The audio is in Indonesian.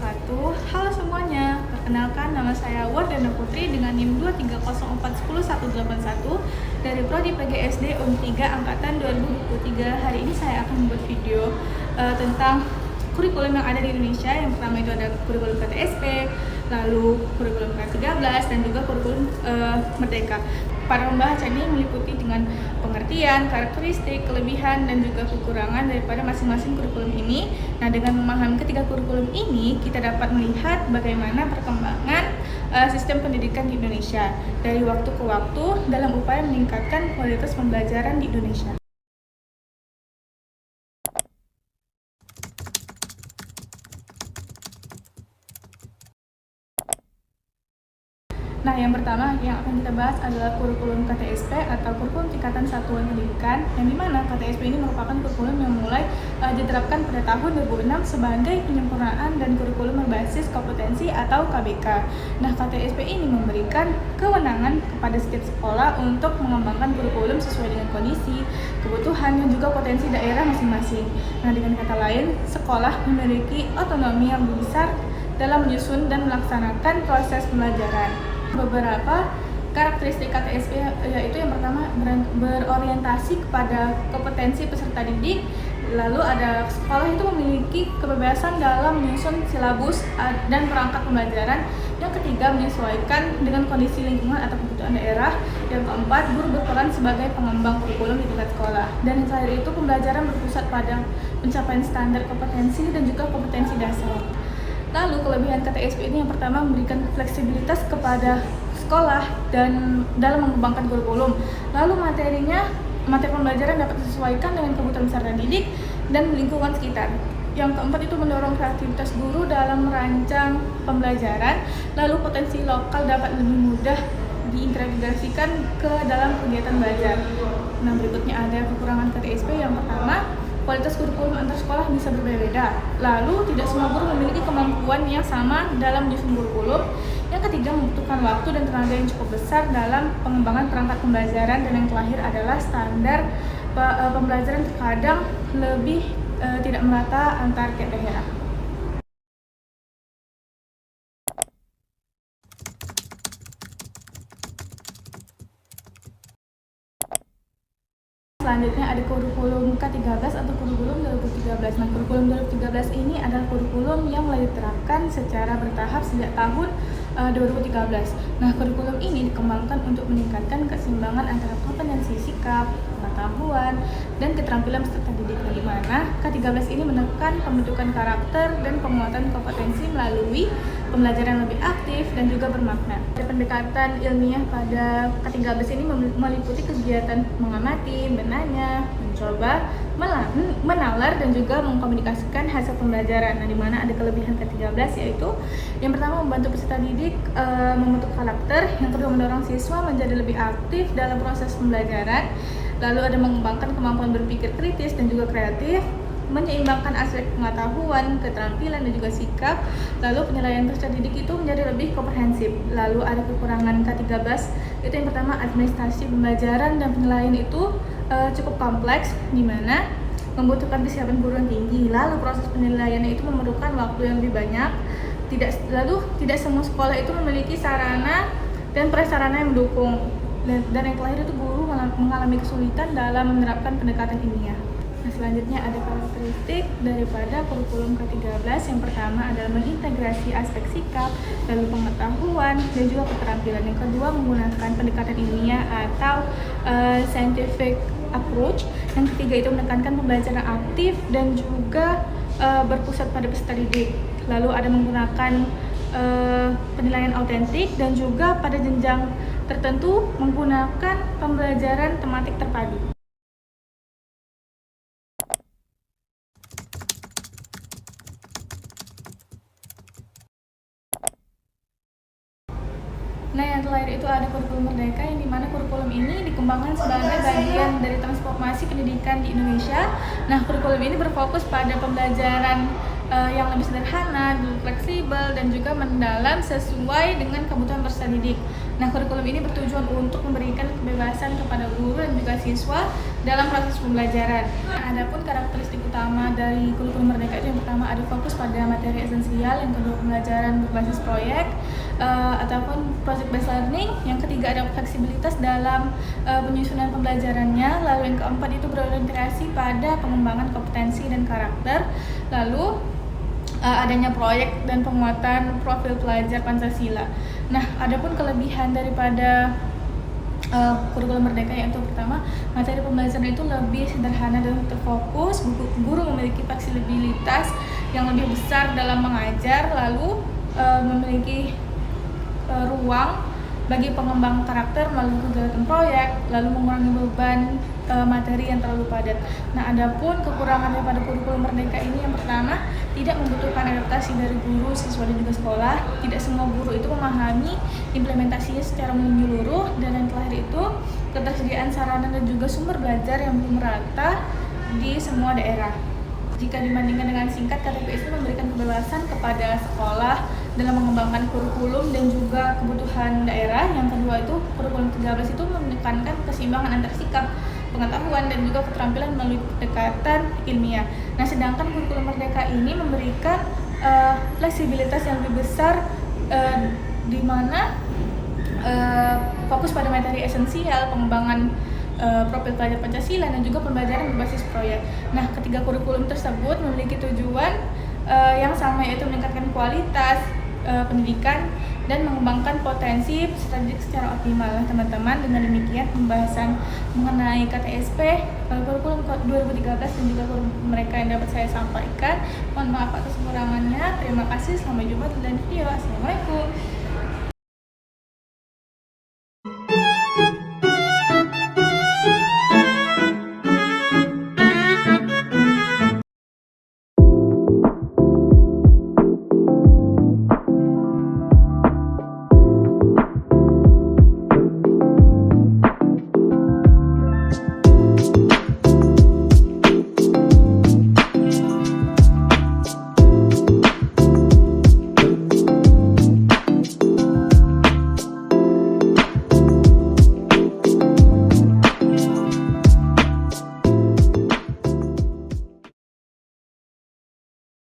wabarakatuh. Halo semuanya, perkenalkan nama saya Wardana Putri dengan NIM 230410181 dari Prodi PGSD UM3 Angkatan 2023. Hari ini saya akan membuat video tentang kurikulum yang ada di Indonesia. Yang pertama itu ada kurikulum KTSP, lalu kurikulum K13, dan juga kurikulum Merdeka. Para pembahasan ini meliputi dengan pengertian, karakteristik, kelebihan, dan juga kekurangan daripada masing-masing kurikulum ini. Nah, dengan memahami ketiga kurikulum ini, kita dapat melihat bagaimana perkembangan sistem pendidikan di Indonesia dari waktu ke waktu dalam upaya meningkatkan kualitas pembelajaran di Indonesia. Nah, yang pertama yang akan kita bahas adalah kurikulum KTSP atau kurikulum tingkatan satuan pendidikan, yang dimana KTSP ini merupakan kurikulum yang mulai diterapkan pada tahun 2006 sebagai penyempurnaan dan kurikulum berbasis kompetensi atau KBK. Nah, KTSP ini memberikan kewenangan kepada setiap sekolah untuk mengembangkan kurikulum sesuai dengan kondisi, kebutuhan, dan juga potensi daerah masing-masing. Nah, dengan kata lain, sekolah memiliki otonomi yang besar dalam menyusun dan melaksanakan proses pembelajaran. Beberapa karakteristik KTSP yaitu yang pertama berorientasi kepada kompetensi peserta didik, lalu ada sekolah itu memiliki kebebasan dalam menyusun silabus dan perangkat pembelajaran, yang ketiga menyesuaikan dengan kondisi lingkungan atau kebutuhan daerah, yang keempat guru berperan sebagai pengembang kurikulum di tingkat sekolah, dan yang terakhir itu pembelajaran berpusat pada pencapaian standar kompetensi dan juga kompetensi dasar. Lalu kelebihan KTSP ini yang pertama memberikan fleksibilitas kepada sekolah dan dalam mengembangkan kurikulum. Lalu materi pembelajaran dapat disesuaikan dengan kebutuhan peserta didik dan lingkungan sekitar. Yang keempat itu mendorong kreativitas guru dalam merancang pembelajaran. Lalu potensi lokal dapat lebih mudah diintegrasikan ke dalam kegiatan belajar. Nah, berikutnya ada kekurangan KTSP. Yang pertama, kualitas kurikulum antar sekolah bisa berbeda-beda. Lalu, tidak semua guru memiliki kemampuan yang sama dalam menyusun kurikulum. Yang ketiga, membutuhkan waktu dan tenaga yang cukup besar dalam pengembangan perangkat pembelajaran. Dan yang terakhir adalah standar pembelajaran terkadang lebih tidak merata antar tiap daerah. Selanjutnya ada kurikulum K13 atau kurikulum 2013. Nah, kurikulum 2013 ini adalah kurikulum yang mulai diterapkan secara bertahap sejak tahun 2013. Nah, kurikulum ini dikembangkan untuk meningkatkan keseimbangan antara kompetensi sikap, pengetahuan, dan keterampilan peserta didik, di mana K13 ini menekan pembentukan karakter dan penguatan kompetensi melalui pembelajaran lebih aktif dan juga bermakna. Pendekatan ilmiah pada K13 ini meliputi kegiatan mengamati, menanya, mencoba, menalar, dan juga mengkomunikasikan hasil pembelajaran. Nah, di mana ada kelebihan K13 yaitu yang pertama membantu peserta didik membentuk karakter, yang kedua mendorong siswa menjadi lebih aktif dalam proses pembelajaran, lalu ada mengembangkan kemampuan berpikir kritis dan juga kreatif, menyeimbangkan aspek pengetahuan, keterampilan, dan juga sikap. Lalu penilaian peserta didik itu menjadi lebih komprehensif. Lalu ada kekurangan K13, itu yang pertama administrasi pembelajaran dan penilaian itu cukup kompleks, di mana membutuhkan kesiapan guru yang tinggi. Lalu proses penilaiannya itu memerlukan waktu yang lebih banyak. Tidak semua sekolah itu memiliki sarana dan prasarana yang mendukung. Dan yang terakhir itu guru mengalami kesulitan dalam menerapkan pendekatan ilmiah. Nah, selanjutnya ada karakteristik daripada kurikulum K13. Yang pertama adalah mengintegrasi aspek sikap, lalu pengetahuan, dan juga keterampilan. Yang kedua menggunakan pendekatan ilmiah atau scientific approach. Yang ketiga itu menekankan pembelajaran aktif dan juga berpusat pada peserta didik. Lalu ada menggunakan penilaian autentik dan juga pada jenjang tertentu menggunakan pembelajaran tematik terpadu. Nah, yang terakhir itu ada kurikulum Merdeka, yang dimana kurikulum ini dikembangkan sebagai bagian dari transformasi pendidikan di Indonesia. Nah, kurikulum ini berfokus pada pembelajaran yang lebih sederhana, fleksibel, dan juga mendalam sesuai dengan kebutuhan peserta didik. Nah, kurikulum ini bertujuan untuk memberikan kebebasan kepada guru dan juga siswa dalam proses pembelajaran. Nah, adapun karakteristik utama dari kurikulum Merdeka itu yang pertama ada fokus pada materi esensial, yang kedua pembelajaran berbasis proyek ataupun project based learning, yang ketiga ada fleksibilitas dalam penyusunan pembelajarannya, lalu yang keempat itu berorientasi pada pengembangan kompetensi dan karakter, lalu adanya proyek dan penguatan profil pelajar Pancasila. Nah, adapun kelebihan daripada kurikulum Merdeka yaitu pertama, materi pembelajaran itu lebih sederhana dan terfokus, guru memiliki fleksibilitas yang lebih besar dalam mengajar, lalu memiliki ruang bagi pengembangan karakter melalui kegiatan proyek, lalu mengurangi beban materi yang terlalu padat. Nah, adapun kekurangan daripada kurikulum Merdeka ini yang pertama, tidak membutuhkan adaptasi dari guru, siswa dan juga sekolah. Tidak semua guru itu memahami implementasinya secara menyeluruh, dan yang terakhir itu ketersediaan sarana dan juga sumber belajar yang belum merata di semua daerah. Jika dibandingkan dengan singkat, KTPS ini memberikan kebebasan kepada sekolah dalam mengembangkan kurikulum dan juga kebutuhan daerah. Yang kedua itu kurikulum 13 itu menekankan keseimbangan antara sikap, pengetahuan dan juga keterampilan melalui pendekatan ilmiah. Nah, sedangkan kurikulum Merdeka ini memberikan fleksibilitas yang lebih besar di mana fokus pada materi esensial, pengembangan profil pelajar Pancasila dan juga pembelajaran berbasis proyek. Nah, ketiga kurikulum tersebut memiliki tujuan yang sama, yaitu meningkatkan kualitas pendidikan dan mengembangkan potensi peserta didik secara optimal. Nah, teman-teman, dengan demikian pembahasan mengenai KTSP kurikulum 2013 dan juga kurikulum mereka yang dapat saya sampaikan. Mohon maaf atas kekurangannya. Terima kasih. Sampai jumpa di lain video. Assalamualaikum.